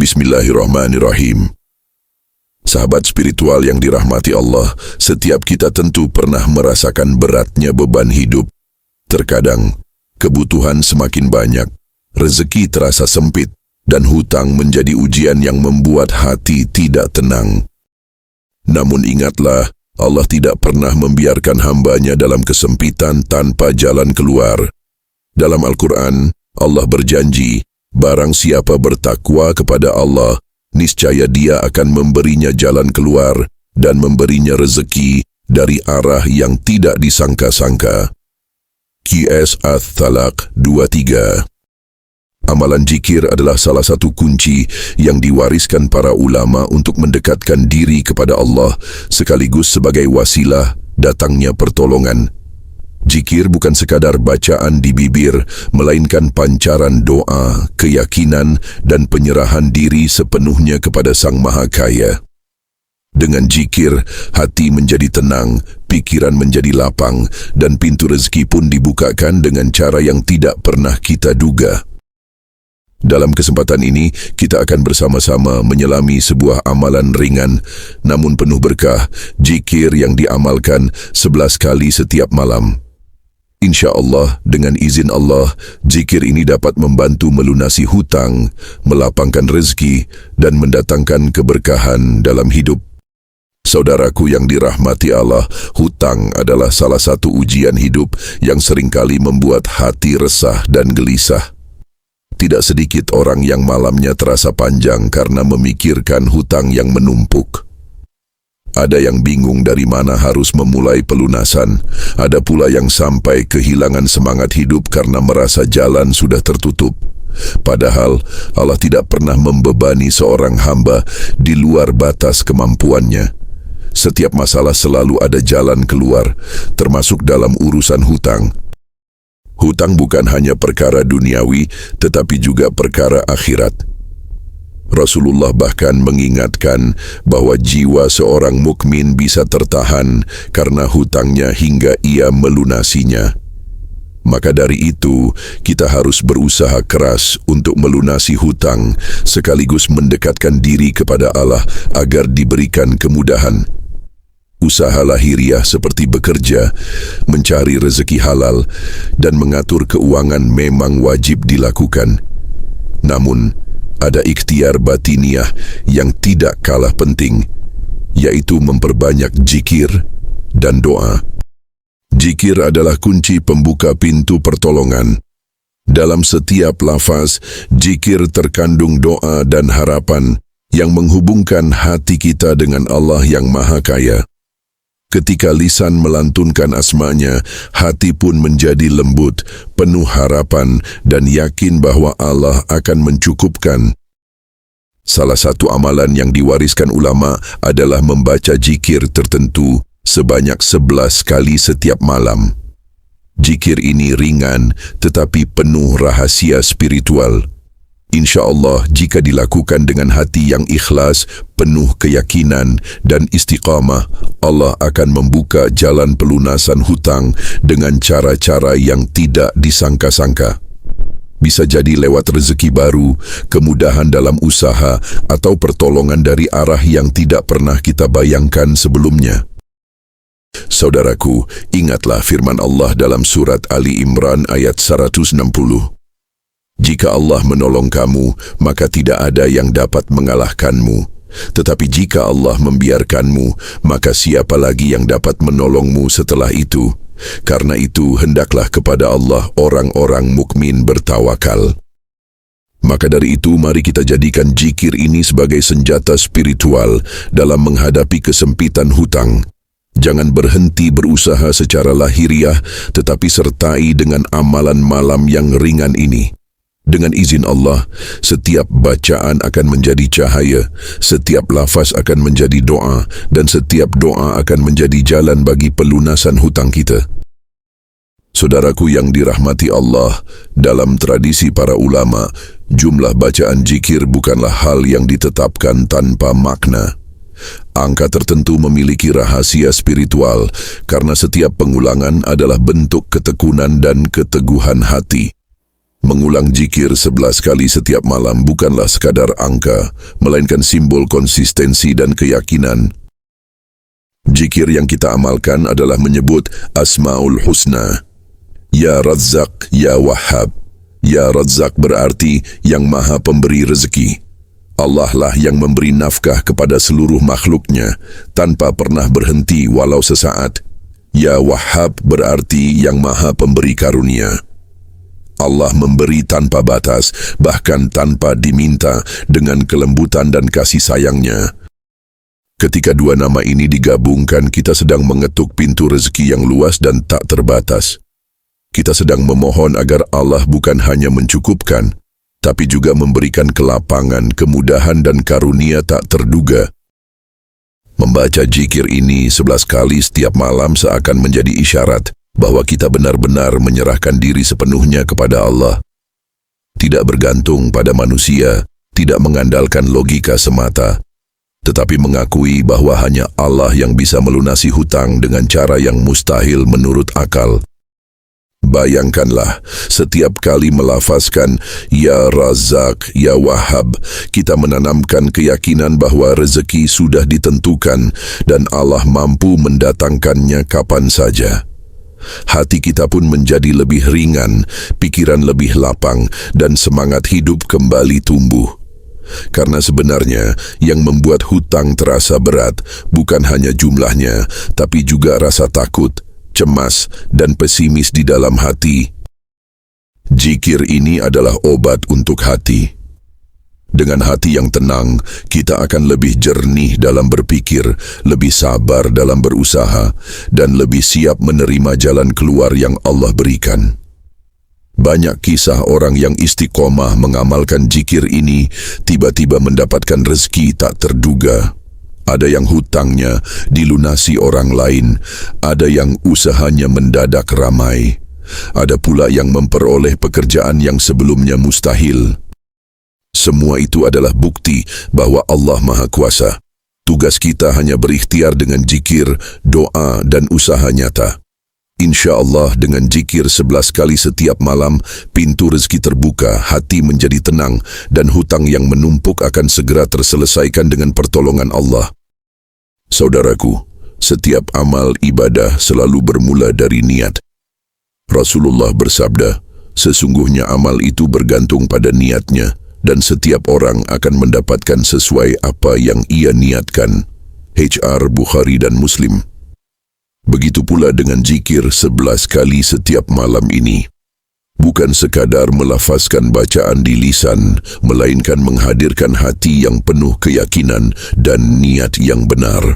Bismillahirrahmanirrahim. Sahabat spiritual yang dirahmati Allah, setiap kita tentu pernah merasakan beratnya beban hidup. Terkadang, kebutuhan semakin banyak, rezeki terasa sempit, dan hutang menjadi ujian yang membuat hati tidak tenang. Namun ingatlah, Allah tidak pernah membiarkan hamba-Nya dalam kesempitan tanpa jalan keluar. Dalam Al-Quran, Allah berjanji, barang siapa bertakwa kepada Allah, niscaya Dia akan memberinya jalan keluar dan memberinya rezeki dari arah yang tidak disangka-sangka. Qiyas Ats-Tsalaq 23. Amalan zikir adalah salah satu kunci yang diwariskan para ulama untuk mendekatkan diri kepada Allah sekaligus sebagai wasilah datangnya pertolongan. Zikir bukan sekadar bacaan di bibir, melainkan pancaran doa, keyakinan, dan penyerahan diri sepenuhnya kepada Sang Maha Kaya. Dengan zikir, hati menjadi tenang, pikiran menjadi lapang, dan pintu rezeki pun dibukakan dengan cara yang tidak pernah kita duga. Dalam kesempatan ini, kita akan bersama-sama menyelami sebuah amalan ringan, namun penuh berkah, zikir yang diamalkan 11 kali setiap malam. Insya Allah, dengan izin Allah, zikir ini dapat membantu melunasi hutang, melapangkan rezeki, dan mendatangkan keberkahan dalam hidup. Saudaraku yang dirahmati Allah, hutang adalah salah satu ujian hidup yang seringkali membuat hati resah dan gelisah. Tidak sedikit orang yang malamnya terasa panjang karena memikirkan hutang yang menumpuk. Ada yang bingung dari mana harus memulai pelunasan, ada pula yang sampai kehilangan semangat hidup karena merasa jalan sudah tertutup. Padahal Allah tidak pernah membebani seorang hamba di luar batas kemampuannya. Setiap masalah selalu ada jalan keluar, termasuk dalam urusan hutang. Hutang bukan hanya perkara duniawi, tetapi juga perkara akhirat. Rasulullah bahkan mengingatkan bahwa jiwa seorang mukmin bisa tertahan karena hutangnya hingga ia melunasinya. Maka dari itu, kita harus berusaha keras untuk melunasi hutang, sekaligus mendekatkan diri kepada Allah agar diberikan kemudahan. Usaha lahiriah seperti bekerja, mencari rezeki halal, dan mengatur keuangan memang wajib dilakukan. Namun, ada ikhtiar batiniah yang tidak kalah penting, yaitu memperbanyak zikir dan doa. Zikir adalah kunci pembuka pintu pertolongan. Dalam setiap lafaz, zikir terkandung doa dan harapan yang menghubungkan hati kita dengan Allah yang Maha Kaya. Ketika lisan melantunkan asma-Nya, hati pun menjadi lembut, penuh harapan dan yakin bahwa Allah akan mencukupkan. Salah satu amalan yang diwariskan ulama adalah membaca zikir tertentu sebanyak 11 kali setiap malam. Zikir ini ringan tetapi penuh rahasia spiritual. Insya Allah, jika dilakukan dengan hati yang ikhlas, penuh keyakinan dan istiqamah, Allah akan membuka jalan pelunasan hutang dengan cara-cara yang tidak disangka-sangka. Bisa jadi lewat rezeki baru, kemudahan dalam usaha, atau pertolongan dari arah yang tidak pernah kita bayangkan sebelumnya. Saudaraku, ingatlah firman Allah dalam surat Ali Imran ayat 160. Jika Allah menolong kamu, maka tidak ada yang dapat mengalahkanmu. Tetapi jika Allah membiarkanmu, maka siapa lagi yang dapat menolongmu setelah itu? Karena itu, hendaklah kepada Allah orang-orang mukmin bertawakal. Maka dari itu, mari kita jadikan zikir ini sebagai senjata spiritual dalam menghadapi kesempitan hutang. Jangan berhenti berusaha secara lahiriah, tetapi sertai dengan amalan malam yang ringan ini. Dengan izin Allah, setiap bacaan akan menjadi cahaya, setiap lafaz akan menjadi doa, dan setiap doa akan menjadi jalan bagi pelunasan hutang kita. Saudaraku yang dirahmati Allah, dalam tradisi para ulama, jumlah bacaan zikir bukanlah hal yang ditetapkan tanpa makna. Angka tertentu memiliki rahasia spiritual, karena setiap pengulangan adalah bentuk ketekunan dan keteguhan hati. Mengulang zikir 11 kali setiap malam bukanlah sekadar angka, melainkan simbol konsistensi dan keyakinan. Zikir yang kita amalkan adalah menyebut Asmaul Husna. Ya Razzaq, Ya Wahhab. Ya Razzaq berarti yang maha pemberi rezeki. Allah lah yang memberi nafkah kepada seluruh makhluknya tanpa pernah berhenti walau sesaat. Ya Wahhab berarti yang maha pemberi karunia. Allah memberi tanpa batas, bahkan tanpa diminta, dengan kelembutan dan kasih sayangnya. Ketika dua nama ini digabungkan, kita sedang mengetuk pintu rezeki yang luas dan tak terbatas. Kita sedang memohon agar Allah bukan hanya mencukupkan, tapi juga memberikan kelapangan, kemudahan dan karunia tak terduga. Membaca zikir ini 11 kali setiap malam seakan menjadi isyarat bahwa kita benar-benar menyerahkan diri sepenuhnya kepada Allah. Tidak bergantung pada manusia, tidak mengandalkan logika semata, tetapi mengakui bahwa hanya Allah yang bisa melunasi hutang dengan cara yang mustahil menurut akal. Bayangkanlah, setiap kali melafazkan Ya Razzaq, Ya Wahhab, kita menanamkan keyakinan bahwa rezeki sudah ditentukan dan Allah mampu mendatangkannya kapan saja. Hati kita pun menjadi lebih ringan, pikiran lebih lapang, dan semangat hidup kembali tumbuh. Karena sebenarnya yang membuat hutang terasa berat bukan hanya jumlahnya, tapi juga rasa takut, cemas, dan pesimis di dalam hati. Zikir ini adalah obat untuk hati. Dengan hati yang tenang, kita akan lebih jernih dalam berpikir, lebih sabar dalam berusaha, dan lebih siap menerima jalan keluar yang Allah berikan. Banyak kisah orang yang istiqomah mengamalkan zikir ini tiba-tiba mendapatkan rezeki tak terduga. Ada yang hutangnya dilunasi orang lain, ada yang usahanya mendadak ramai, ada pula yang memperoleh pekerjaan yang sebelumnya mustahil. Semua itu adalah bukti bahwa Allah Maha Kuasa. Tugas kita hanya berikhtiar dengan zikir, doa, dan usaha nyata. Insya Allah dengan zikir 11 kali setiap malam, pintu rezeki terbuka, hati menjadi tenang, dan hutang yang menumpuk akan segera terselesaikan dengan pertolongan Allah. Saudaraku, setiap amal ibadah selalu bermula dari niat. Rasulullah bersabda, sesungguhnya amal itu bergantung pada niatnya, dan setiap orang akan mendapatkan sesuai apa yang ia niatkan. HR Bukhari dan Muslim. Begitu pula dengan zikir 11 kali setiap malam ini. Bukan sekadar melafazkan bacaan di lisan, melainkan menghadirkan hati yang penuh keyakinan dan niat yang benar.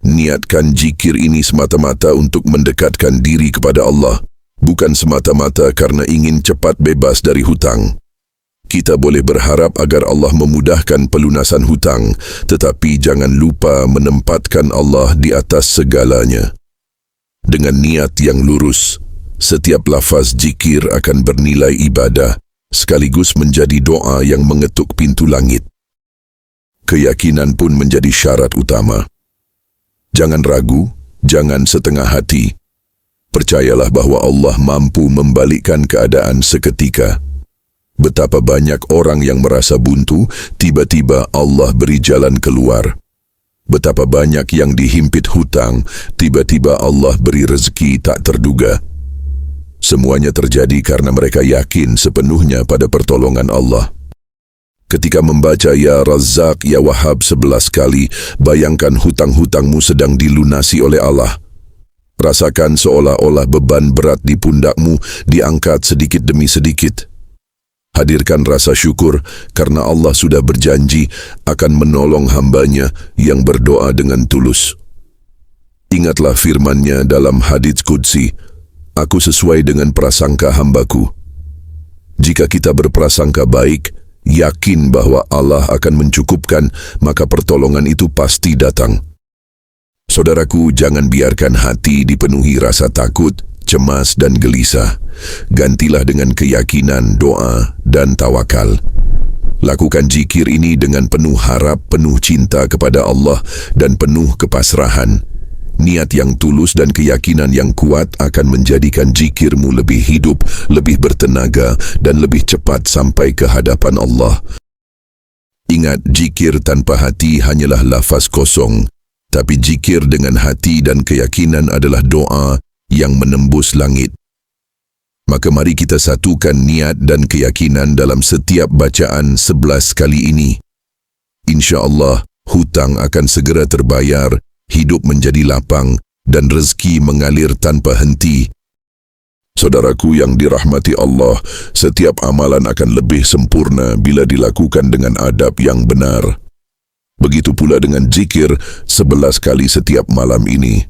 Niatkan zikir ini semata-mata untuk mendekatkan diri kepada Allah, bukan semata-mata karena ingin cepat bebas dari hutang. Kita boleh berharap agar Allah memudahkan pelunasan hutang, tetapi jangan lupa menempatkan Allah di atas segalanya. Dengan niat yang lurus, setiap lafaz zikir akan bernilai ibadah, sekaligus menjadi doa yang mengetuk pintu langit. Keyakinan pun menjadi syarat utama. Jangan ragu, jangan setengah hati. Percayalah bahwa Allah mampu membalikkan keadaan seketika. Betapa banyak orang yang merasa buntu, tiba-tiba Allah beri jalan keluar. Betapa banyak yang dihimpit hutang, tiba-tiba Allah beri rezeki tak terduga. Semuanya terjadi karena mereka yakin sepenuhnya pada pertolongan Allah. Ketika membaca Ya Razzaq, Ya Wahhab 11 kali, bayangkan hutang-hutangmu sedang dilunasi oleh Allah. Rasakan seolah-olah beban berat di pundakmu diangkat sedikit demi sedikit. Hadirkan rasa syukur karena Allah sudah berjanji akan menolong hambanya yang berdoa dengan tulus. Ingatlah firman-Nya dalam hadits qudsi, Aku sesuai dengan prasangka hambaku. Jika kita berprasangka baik, yakin bahwa Allah akan mencukupkan, maka pertolongan itu pasti datang. Saudaraku, jangan biarkan hati dipenuhi rasa takut, cemas dan gelisah. Gantilah dengan keyakinan, doa, dan tawakal. Lakukan zikir ini dengan penuh harap, penuh cinta kepada Allah, dan penuh kepasrahan. Niat yang tulus dan keyakinan yang kuat akan menjadikan zikirmu lebih hidup, lebih bertenaga, dan lebih cepat sampai ke hadapan Allah. Ingat, zikir tanpa hati hanyalah lafaz kosong, tapi zikir dengan hati dan keyakinan adalah doa yang menembus langit. Maka mari kita satukan niat dan keyakinan dalam setiap bacaan 11 kali ini. InsyaAllah, hutang akan segera terbayar, hidup menjadi lapang, dan rezeki mengalir tanpa henti. Saudaraku yang dirahmati Allah, setiap amalan akan lebih sempurna bila dilakukan dengan adab yang benar. Begitu pula dengan zikir 11 kali setiap malam ini.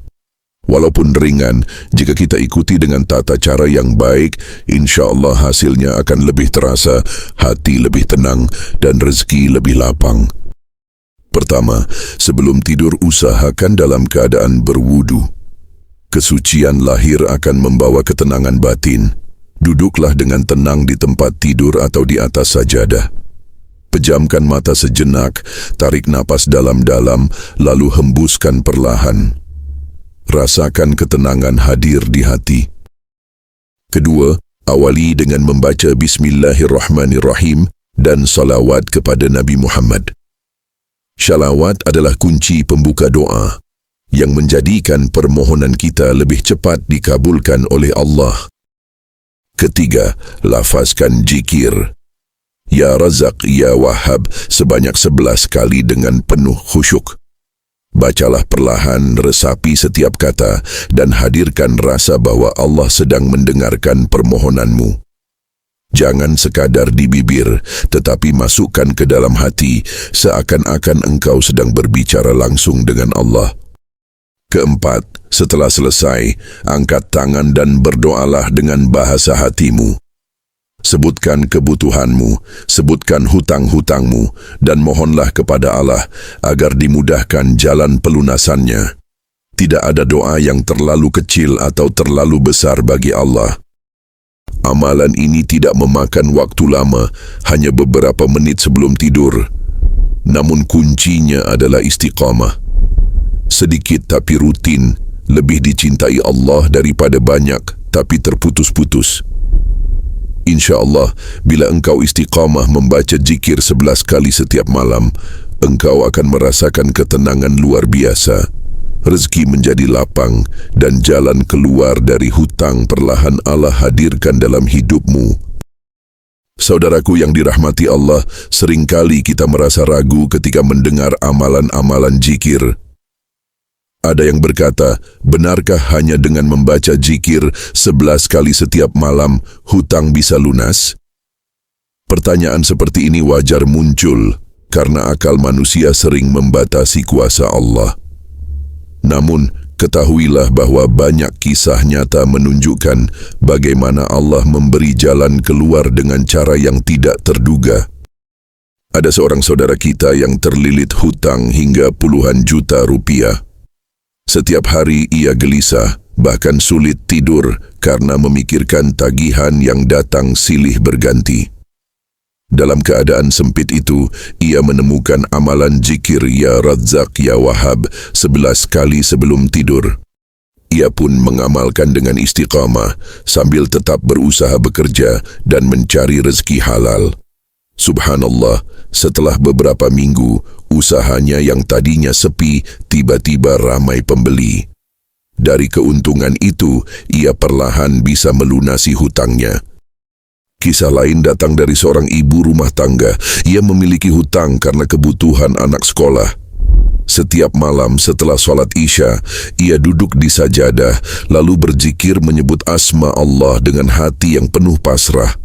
Walaupun ringan, jika kita ikuti dengan tata cara yang baik, insya-Allah hasilnya akan lebih terasa, hati lebih tenang, dan rezeki lebih lapang. Pertama, sebelum tidur usahakan dalam keadaan berwudu. Kesucian lahir akan membawa ketenangan batin. Duduklah dengan tenang di tempat tidur atau di atas sajadah. Pejamkan mata sejenak, tarik napas dalam-dalam, lalu hembuskan perlahan. Rasakan ketenangan hadir di hati. Kedua, awali dengan membaca Bismillahirrahmanirrahim dan salawat kepada Nabi Muhammad. Shalawat adalah kunci pembuka doa yang menjadikan permohonan kita lebih cepat dikabulkan oleh Allah. Ketiga, lafazkan zikir Ya Razak, Ya Wahhab sebanyak 11 kali dengan penuh khusyuk. Bacalah perlahan, resapi setiap kata, dan hadirkan rasa bahwa Allah sedang mendengarkan permohonanmu. Jangan sekadar di bibir, tetapi masukkan ke dalam hati, seakan-akan engkau sedang berbicara langsung dengan Allah. Keempat, setelah selesai, angkat tangan dan berdoalah dengan bahasa hatimu. Sebutkan kebutuhanmu, sebutkan hutang-hutangmu, dan mohonlah kepada Allah agar dimudahkan jalan pelunasannya. Tidak ada doa yang terlalu kecil atau terlalu besar bagi Allah. Amalan ini tidak memakan waktu lama, hanya beberapa menit sebelum tidur. Namun kuncinya adalah istiqamah. Sedikit tapi rutin, lebih dicintai Allah daripada banyak tapi terputus-putus. InsyaAllah, bila engkau istiqamah membaca zikir 11 kali setiap malam, engkau akan merasakan ketenangan luar biasa. Rezeki menjadi lapang dan jalan keluar dari hutang perlahan Allah hadirkan dalam hidupmu. Saudaraku yang dirahmati Allah, seringkali kita merasa ragu ketika mendengar amalan-amalan zikir. Ada yang berkata, benarkah hanya dengan membaca zikir 11 kali setiap malam, hutang bisa lunas? Pertanyaan seperti ini wajar muncul, karena akal manusia sering membatasi kuasa Allah. Namun, ketahuilah bahwa banyak kisah nyata menunjukkan bagaimana Allah memberi jalan keluar dengan cara yang tidak terduga. Ada seorang saudara kita yang terlilit hutang hingga puluhan juta rupiah. Setiap hari ia gelisah, bahkan sulit tidur karena memikirkan tagihan yang datang silih berganti. Dalam keadaan sempit itu, ia menemukan amalan zikir Ya Razak, Ya Wahhab 11 kali sebelum tidur. Ia pun mengamalkan dengan istiqamah sambil tetap berusaha bekerja dan mencari rezeki halal. Subhanallah, setelah beberapa minggu, usahanya yang tadinya sepi tiba-tiba ramai pembeli. Dari keuntungan itu, ia perlahan bisa melunasi hutangnya. Kisah lain datang dari seorang ibu rumah tangga. Ia memiliki hutang karena kebutuhan anak sekolah. Setiap malam setelah sholat Isya, ia duduk di sajadah lalu berzikir menyebut asma Allah dengan hati yang penuh pasrah.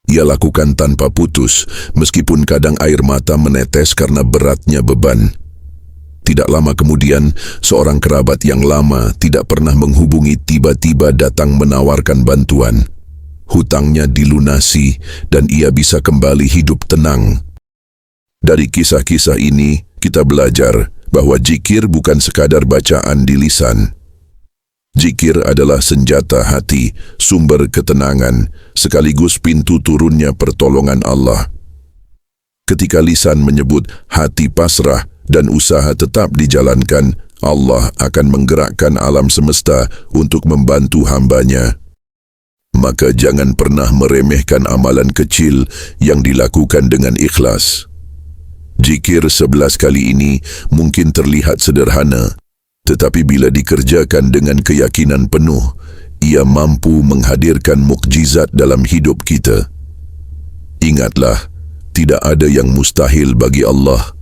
Ia lakukan tanpa putus, meskipun kadang air mata menetes karena beratnya beban. Tidak lama kemudian, seorang kerabat yang lama tidak pernah menghubungi tiba-tiba datang menawarkan bantuan. Hutangnya dilunasi dan ia bisa kembali hidup tenang. Dari kisah-kisah ini, kita belajar bahwa zikir bukan sekadar bacaan di lisan. Zikir adalah senjata hati, sumber ketenangan, sekaligus pintu turunnya pertolongan Allah. Ketika lisan menyebut, hati pasrah dan usaha tetap dijalankan, Allah akan menggerakkan alam semesta untuk membantu hambanya. Maka jangan pernah meremehkan amalan kecil yang dilakukan dengan ikhlas. Zikir 11 kali ini mungkin terlihat sederhana, tetapi bila dikerjakan dengan keyakinan penuh, ia mampu menghadirkan mukjizat dalam hidup kita. Ingatlah, tidak ada yang mustahil bagi Allah.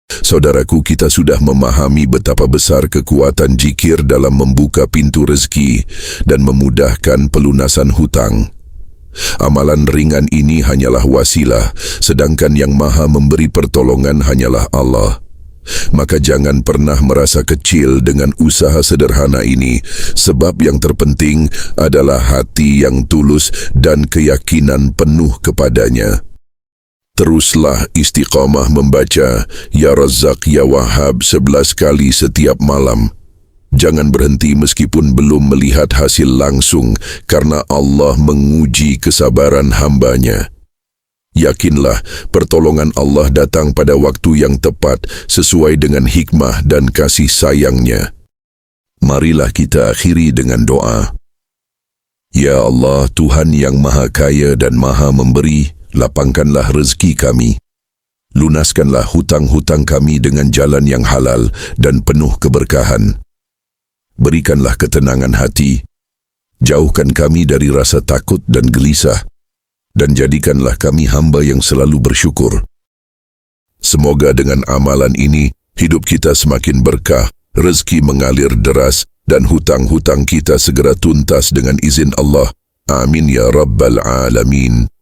Saudaraku, kita sudah memahami betapa besar kekuatan zikir dalam membuka pintu rezeki dan memudahkan pelunasan hutang. Amalan ringan ini hanyalah wasilah, sedangkan yang maha memberi pertolongan hanyalah Allah. Maka jangan pernah merasa kecil dengan usaha sederhana ini, sebab yang terpenting adalah hati yang tulus dan keyakinan penuh kepadanya. Teruslah istiqamah membaca Ya Razzaq Ya Wahhab 11 kali setiap malam. Jangan berhenti meskipun belum melihat hasil langsung, karena Allah menguji kesabaran hambanya. Yakinlah, pertolongan Allah datang pada waktu yang tepat sesuai dengan hikmah dan kasih sayangnya. Marilah kita akhiri dengan doa. Ya Allah, Tuhan yang Maha Kaya dan Maha Memberi, lapangkanlah rezeki kami. Lunaskanlah hutang-hutang kami dengan jalan yang halal dan penuh keberkahan. Berikanlah ketenangan hati, jauhkan kami dari rasa takut dan gelisah, dan jadikanlah kami hamba yang selalu bersyukur. Semoga dengan amalan ini, hidup kita semakin berkah, rezeki mengalir deras, dan hutang-hutang kita segera tuntas dengan izin Allah. Amin ya Rabbal Alamin.